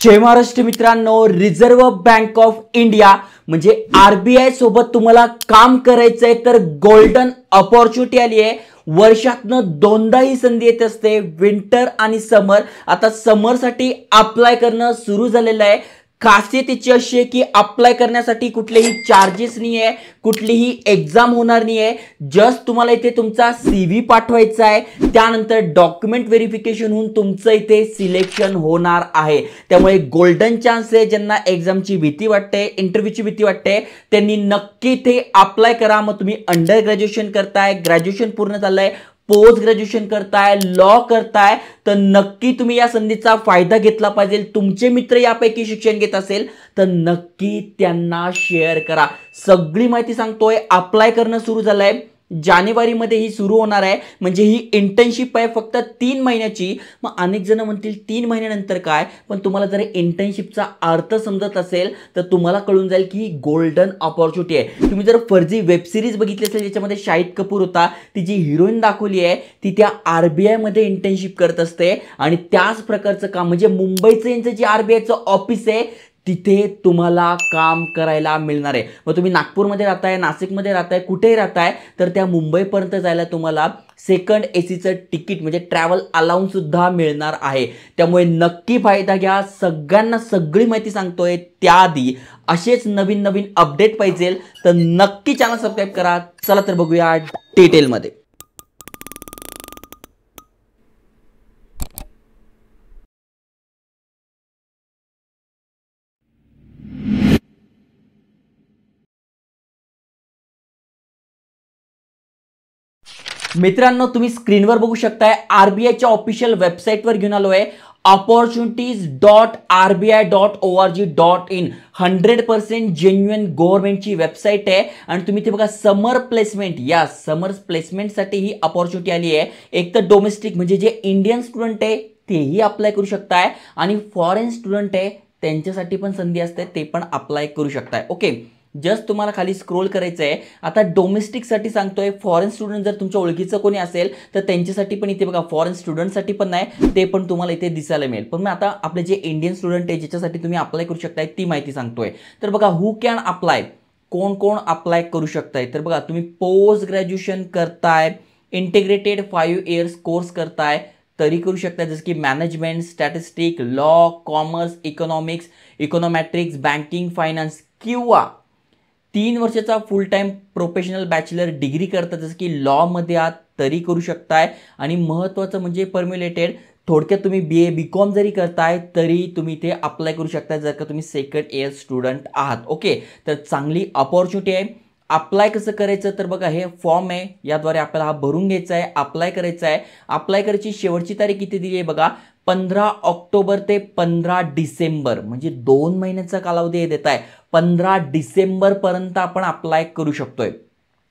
जय महाराष्ट्र मित्रांनो, reserve bank of India म्हणजे RBI सोबत तुम्हाला काम करायचंय तर गोल्डन अपॉर्च्युनिटी आली आहे। वर्षातनं दोनदा ही संधी येत असते, विंटर आणि समर। आता समर साठी अप्लाय करणं सुरू झालेलं आहे। खासियत याची अशी आहे की अप्लाय करण्यासाठी कुठलेही चार्जेस नाही आहे, कुठलीही एग्जाम होणार नाही आहे। जस्ट तुम्हाला इथे तुमचा सीव्ही पाठवायचा आहे, त्यानंतर डॉक्युमेंट व्हेरिफिकेशन होऊन तुमचं इथे सिलेक्शन होणार आहे। त्यामुळे गोल्डन चान्स आहे। ज्यांना एग्जामची भीती वाटते, इंटरव्ह्यूची भीती वाटते, त्यांनी नक्की इथे अप्लाय करा। मग तुम्ही अंडर ग्रॅज्युएशन करताय, ग्रॅज्युएशन पूर्ण झालंय, पोस्ट ग्रॅज्युएशन करताय, लॉ करताय, तर नक्की तुम्ही या संधीचा फायदा घेतला पाहिजे। तुमचे मित्र यापैकी शिक्षण घेत असेल तर नक्की त्यांना शेअर करा। सगळी माहिती सांगतोय। अप्लाय करणं सुरू झालंय, जानेवारी मध्ये ही सुरू होणार आहे। म्हणजे ही इंटर्नशिप आहे फक्त 3 महिन्याची। मग अनेक जण म्हणतील 3 महिन्यानंतर काय, पण तुम्हाला जर इंटर्नशिपचा अर्थ समजत असेल तर तुम्हाला कळून जाईल की गोल्डन अपॉर्च्युनिटी आहे। तुम्ही जर फर्जी वेब सिरीज बघितली असेल ज्याच्यामध्ये शाहिद कपूर होता, ती जी हिरोईन दाखवली आहे ती त्या आरबीआय मध्ये इंटर्नशिप करत असते आणि त्याच प्रकारचं काम म्हणजे मुंबईचं यांचं जे आरबीआयचं ऑफिस आहे तिथे तुम्हाला काम करायला मिळणार आहे। मग तुम्ही नागपूरमध्ये राहताय, नाशिकमध्ये राहताय, कुठेही राहताय, तर त्या मुंबईपर्यंत जायला तुम्हाला सेकंड एसीचं तिकीट म्हणजे ट्रॅव्हल अलाउन्स सुद्धा मिळणार आहे। त्यामुळे नक्की फायदा घ्या। सगळ्यांना सगळी माहिती सांगतोय। त्याआधी असेच नवीन नवीन अपडेट पाहिजे तर नक्की चॅनल सबस्क्राईब करा। चला तर बघूया डिटेलमध्ये। मित्रांनो, तुम्ही स्क्रीनवर बघू शकताय, आरबीआयच्या ऑफिशियल वेबसाईटवर घेऊन आलोय, opportunities.rbi.org.in। 100% जेन्युइन गव्हर्नमेंटची वेबसाईट आहे आणि तुम्ही इथे बघा समर प्लेसमेंट, या समर प्लेसमेंटसाठी ही अपॉर्च्युनिटी आली आहे। एक तर डोमेस्टिक म्हणजे जे इंडियन स्टुडंट आहे तेही अप्लाय करू शकताय आणि फॉरेन स्टुडंट आहे त्यांच्यासाठी पण संधी असते, ते पण अप्लाय करू शकताय। ओके, जस्ट तुम्हाला खाली स्क्रोल करायचं आहे। आता डोमेस्टिकसाठी सांगतोय, फॉरेन स्टुडंट जर तुमच्या ओळखीचं कोणी असेल तर त्यांच्यासाठी पण इथे बघा फॉरेन स्टुडंटसाठी पण नाही, ते पण तुम्हाला इथे दिसायला मिळेल। पण मग आता आपले जे इंडियन स्टुडंट आहे ज्याच्यासाठी तुम्ही अप्लाय करू शकताय ती माहिती सांगतोय। तर बघा हू कॅन अप्लाय, कोण कोण अप्लाय करू शकताय। तर बघा तुम्ही पोस्ट ग्रॅज्युएशन करताय, इंटिग्रेटेड 5 इयर्स कोर्स करताय तरी करू शकता, जसं की management, statistic, law, commerce, economics, econometrics, banking, finance, किंवा 3 वर्षाचा full time professional bachelor degree करता जसं की लॉ मध्ये आहात तरी करू शकताय। आणि महत्त्वाचं म्हणजे परम्युलेटेड, थोडक्यात तुम्ही BA BCom जरी करताय तरी तुम्ही ते अप्लाय करू शकताय जर का तुम्ही सेकंड इयर स्टुडंट आहात। ओके, तर चांगली अपॉर्च्युनिटी आहे। अप्लाय कसं करायचं तर बघा हे फॉर्म आहे, याद्वारे आपल्याला हा भरून घ्यायचा आहे, अप्लाय करायचा आहे। अप्लाय करायची शेवटची तारीख किती दिली आहे बघा, 15 ऑक्टोबर ते 15 डिसेंबर, म्हणजे 2 महिन्याचा कालावधी देत आहे। 15 डिसेंबर पर्यंत आपण अप्लाय करू शकतोय।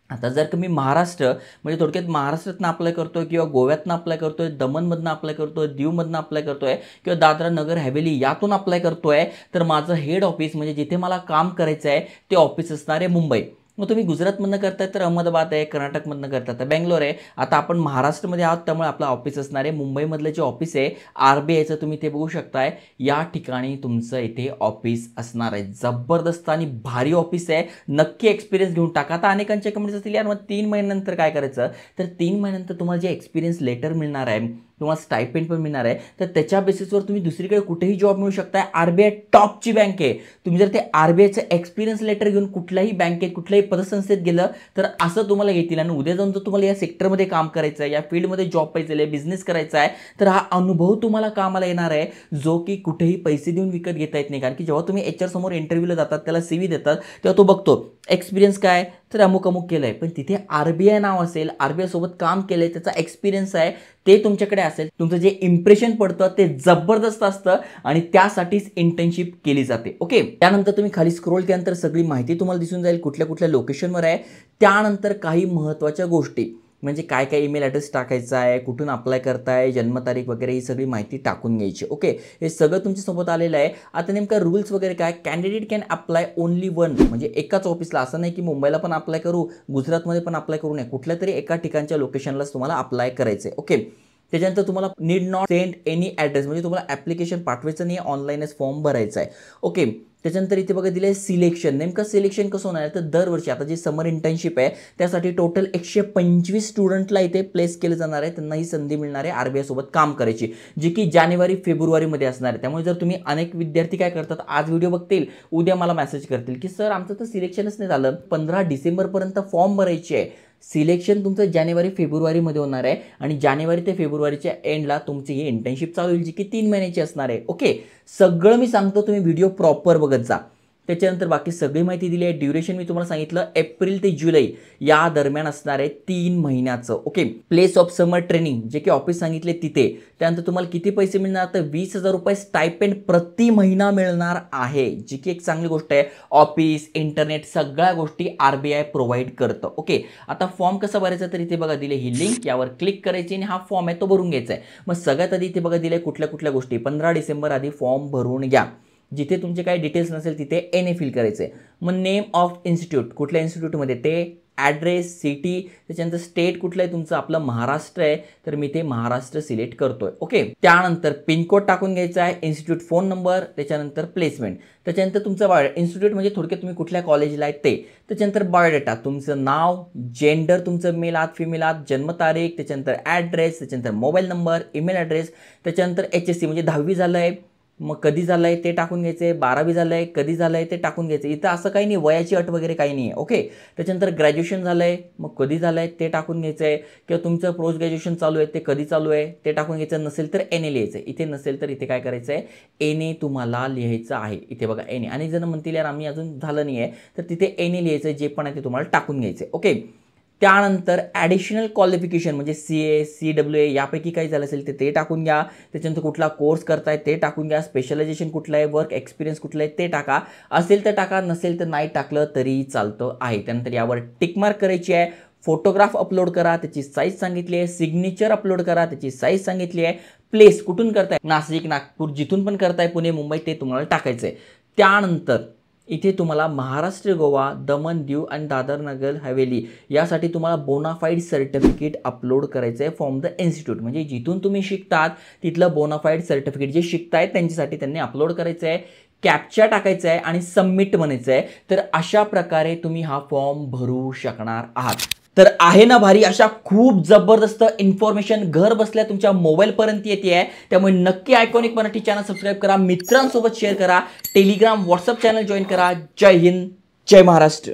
आता जर का मी महाराष्ट्र म्हणजे थोडक्यात महाराष्ट्रातनं अप्लाय करतोय किंवा गोव्यातनं अप्लाय करतोय, दमणमधनं अप्लाय करतोय, दीवमधनं अप्लाय करतोय किंवा दादरा नगर हवेली यातून अप्लाय करतोय, तर माझं हेड ऑफिस म्हणजे जिथे मला काम करायचं आहे ते ऑफिस असणार आहे मुंबई। मग तुम्ही गुजरातमधनं करताय तर अहमदाबाद आहे, कर्नाटकमधनं करताय तर बेंगलोर आहे। आता आपण महाराष्ट्रामध्ये आहोत त्यामुळे आपलं ऑफिस असणार आहे मुंबईमधलं जे ऑफिस आहे आरबीआयचं, तुम्ही ते बघू शकताय, या ठिकाणी तुमचं इथे ऑफिस असणार आहे। जबरदस्त आणि भारी ऑफिस आहे, नक्की एक्सपिरियन्स घेऊन टाका। आता अनेकांच्या कमेंट्स असतील यार मग 3 महिन्यानंतर काय करायचं, तर 3 महिन्यानंतर तुम्हाला जे एक्सपिरियन्स लेटर मिळणार आहे, तुम्हाला स्टायपेंड पण मिळणार आहे, तर त्याच्या बेसिसवर तुम्ही दुसरीकडे कुठेही जॉब मिळू शकताय। आरबीआय टॉपची बँक आहे, तुम्ही जर ते आरबीआयचं एक्सपिरियन्स लेटर घेऊन कुठल्याही बँकेत कुठल्याही पतसंस्थेत गेलं तर असं तुम्हाला घेतील। आणि उद्या जाऊन जर तुम्हाला या सेक्टरमध्ये काम करायचं आहे, या फील्डमध्ये जॉब पाहिजे आहे, बिझनेस करायचा आहे, तर हा अनुभव तुम्हाला कामाला येणार आहे, जो की कुठेही पैसे देऊन विकत घेता येत नाही। कारण की जेव्हा तुम्ही HR समोर इंटरव्ह्यूला जातात, त्याला CV देतात, तेव्हा तो बघतो एक्सपिरियन्स काय, तर अमुक अमुक केलंय, पण तिथे आरबीआय नाव असेल, आरबीआय सोबत काम केलंय, त्याचा एक्सपिरियन्स आहे ते तुमच्याकडे असेल, तुमचं जे इम्प्रेशन पडतं ते जबरदस्त असतं आणि त्यासाठीच इंटर्नशिप केली जाते। ओके, त्यानंतर तुम्ही खाली स्क्रोल केल्यानंतर सगळी माहिती तुम्हाला दिसून जाईल कुठल्या कुठल्या लोकेशनवर आहे। त्यानंतर काही महत्त्वाच्या गोष्टी म्हणजे काय काय ईमेल ॲड्रेस टाकायचा आहे, कुठून अप्लाय करताय, जन्मतारीख वगैरे ही सगळी माहिती टाकून घ्यायची। ओके, हे सगळं तुमच्यासोबत आलेलं आहे। आता नेमका रूल्स वगैरे काय, candidate can apply only one, म्हणजे एकाच ऑफिसला, असं नाही की मुंबईला पण अप्लाय करू, गुजरातमध्ये पण अप्लाय करू नये, कुठल्या तरी एका ठिकाणच्या लोकेशनलाच तुम्हाला अप्लाय करायचं आहे। ओके, त्याच्यानंतर तुम्हाला need not send any address, म्हणजे तुम्हाला ॲप्लिकेशन पाठवायचं नाही, ऑनलाईनच फॉर्म भरायचा आहे. ओके. त्याच्यानंतर इथे बघा दिलं आहे सिलेक्शन. नेमकं सिलेक्शन कसं होणार आहे तर दरवर्षी आता जी समर इंटर्नशिप आहे त्यासाठी टोटल 125 स्टुडंटला इथे प्लेस केलं जाणार आहे. त्यांना ही संधी मिळणार आहे RBI सोबत काम करायची, जी की जानेवारी फेब्रुवारीमध्ये असणार आहे. त्यामुळे जर तुम्ही अनेक विद्यार्थी काय करतात, आज व्हिडिओ बघतील, उद्या मला मेसेज करतील की सर आमचं तर सिलेक्शनच नाही झालं, 15 डिसेंबरपर्यंत फॉर्म भरायचे आहे. सिलेक्शन तुमचं जानेवारी फेब्रुवारीमध्ये होणार आहे आणि जानेवारी ते फेब्रुवारीच्या एंडला तुमची ही इंटर्नशिप चालू होईल, जी की 3 महिन्याची असणार आहे. ओके. सगळं मी सांगतो, तुम्ही व्हिडिओ प्रॉपर बघत जा. त्याच्यानंतर बाकी सगळी माहिती दिली आहे. ड्युरेशन मी तुम्हाला सांगितलं एप्रिल ते जुलै या दरम्यान असणार आहे, 3 महिन्याचं. Okay. Place of summer training जे की ऑफिस सांगितले तिथे. त्यानंतर तुम्हाला किती पैसे मिळणार तर 20,000 रुपये स्टायपेंड प्रति महिना मिळणार आहे, जी की एक चांगली गोष्ट आहे. ऑफिस, इंटरनेट सगळ्या गोष्टी RBI प्रोव्हाइड करतं. ओके. आता फॉर्म कसा भरायचा तर इथे बघा दिले ही लिंक, यावर क्लिक करायची आणि हा फॉर्म आहे तो भरून घ्यायचा आहे. मग सगळ्यात आधी इथे बघा दिले कुठल्या गोष्टी, 15 डिसेंबर आधी फॉर्म भरून घ्या. जिथे तुमचे काही डिटेल्स नसेल तिथे NA फिल करायचे. मग नेम ऑफ इन्स्टिट्यूट, कुठल्या इन्स्टिट्यूटमध्ये ते, ॲड्रेस, सिटी, त्याच्यानंतर स्टेट कुठलं आहे तुमचं, आपलं महाराष्ट्र आहे तर मी ते महाराष्ट्र सिलेक्ट करतोय. ओके. त्यानंतर पिनकोड टाकून घ्यायचा आहे, इन्स्टिट्यूट फोन नंबर, त्याच्यानंतर प्लेसमेंट, त्याच्यानंतर तुमचं इन्स्टिट्यूट म्हणजे थोडक्यात तुम्ही कुठल्या कॉलेजला आहे ते, त्याच्यानंतर बायोडेटा, तुमचं नाव, जेंडर तुमचं मेल आहात फिमेल आहात, जन्मतारीख, त्याच्यानंतर ॲड्रेस, त्याच्यानंतर मोबाईल नंबर, ईमेल ॲड्रेस, त्याच्यानंतर HSC म्हणजे 10वी झालं आहे मग कधी झालं आहे ते टाकून घ्यायचे, 12वी झालं आहे कधी झालं आहे ते टाकून घ्यायचं. इथं असं काही नाही, वयाची अट वगैरे काही नाही आहे. ओके. त्याच्यानंतर ग्रॅज्युएशन झालं आहे मग कधी झालं आहे ते टाकून घ्यायचं आहे, किंवा तुमचं पोस्ट ग्रॅज्युएशन चालू आहे ते कधी चालू आहे ते टाकून घ्यायचं. नसेल तर NA लिहायचं आहे. इथे नसेल तर इथे काय करायचं आहे, NA तुम्हाला लिहायचं आहे. इथे बघा NA. आणि जण म्हणतील यार आम्ही अजून झालं नाही आहे तर तिथे NA लिहायचं, जे पण आहे ते तुम्हाला टाकून घ्यायचं. ओके. त्यानंतर ॲडिशनल क्वालिफिकेशन म्हणजे CA, CWA यापैकी काही झालं असेल ते टाकून घ्या. त्याच्यानंतर कुठला कोर्स करताय ते टाकून घ्या. स्पेशलायझेशन कुठलं आहे, वर्क एक्सपिरियन्स कुठलं आहे ते टाका. असेल तर टाका, नसेल तर नाही टाकलं तरी चालतं आहे. त्यानंतर यावर टिकमार्क करायची आहे. फोटोग्राफ अपलोड करा, त्याची साईज सांगितली आहे. सिग्नेचर अपलोड करा, त्याची साईज सांगितली आहे. प्लेस कुठून करताय, नाशिक, नागपूर, जिथून पण करताय, पुणे, मुंबई, ते तुम्हाला टाकायचं आहे. त्यानंतर इथे तुम्हाला महाराष्ट्र, गोवा, दमण, दीव आणि दादर नगर हवेली यासाठी तुम्हाला बोनाफाईड सर्टिफिकेट अपलोड करायचं आहे फ्रॉम द इन्स्टिट्यूट, म्हणजे जिथून तुम्ही शिकतात तिथलं बोनाफाईड सर्टिफिकेट जे शिकतायत त्यांच्यासाठी त्यांनी अपलोड करायचं आहे. कॅप्चा टाकायचा आहे आणि सबमिट म्हणायचं आहे. तर अशा प्रकारे तुम्ही हा फॉर्म भरू शकणार आहात. तर आहे ना भारी, अशा खूप जबरदस्त इन्फॉर्मेशन घर बसल्या तुमच्या मोबाईलपर्यंत येते आहे. त्यामुळे नक्की आयकॉनिक मराठी चॅनल सबस्क्राईब करा, मित्रांसोबत शेअर करा, टेलिग्राम व्हॉट्सअप चॅनल जॉईन करा. जय हिंद, जय महाराष्ट्र.